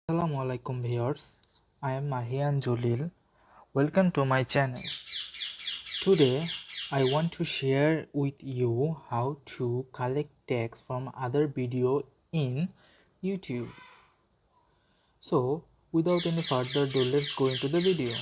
Assalamualaikum viewers, I am Mahian Jalil. Welcome to my channel. Today I want to share with you how to collect text from other video in YouTube. So without any further ado, let's go into the video.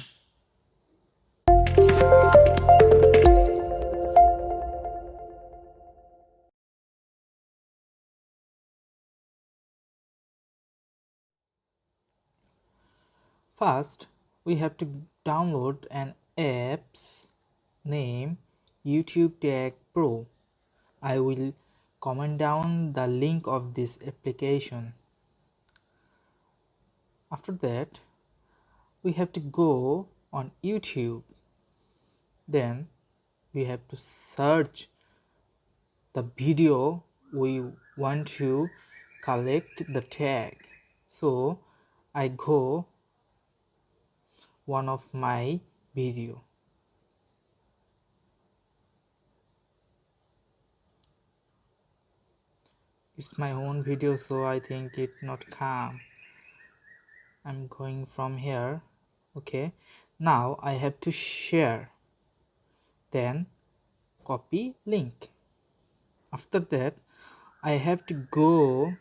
First, we have to download an app's name YouTube Tag Pro. I will comment down the link of this application. After that, we have to go on YouTube. Then we have to search the video we want to collect the tag. So I go one of my video. It's my own video, so I think it not come. I'm going from here. Okay, now I have to share, then copy link. After that, I have to go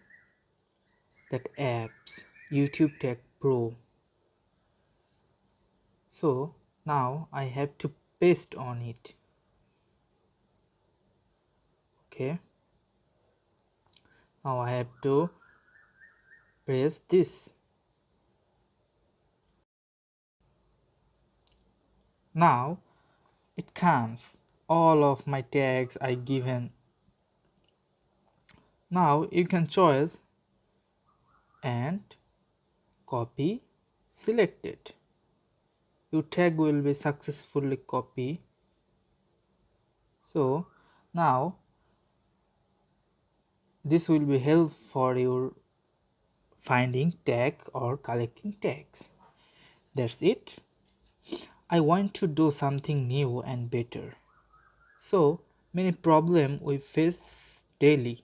that apps YouTube Tag Pro. So now I have to paste on it. Okay, now I have to press this. Now it comes all of my tags I given. Now you can choose and copy selected. Your tag will be successfully copied. So now this will be help for your finding tag or collecting tags. That's it. I want to do something new and better. So many problems we face daily.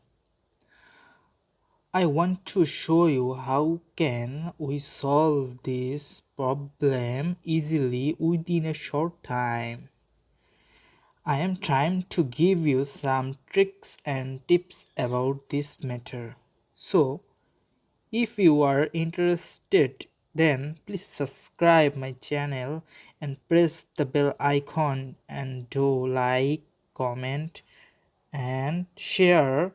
I want to show you how can we solve this problem easily within a short time. I am trying to give you some tricks and tips about this matter. So if you are interested, then please subscribe my channel and press the bell icon and do like, comment and share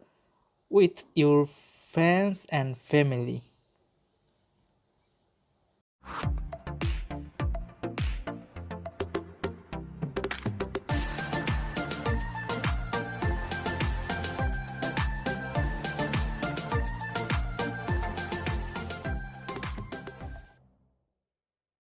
with your friends and family.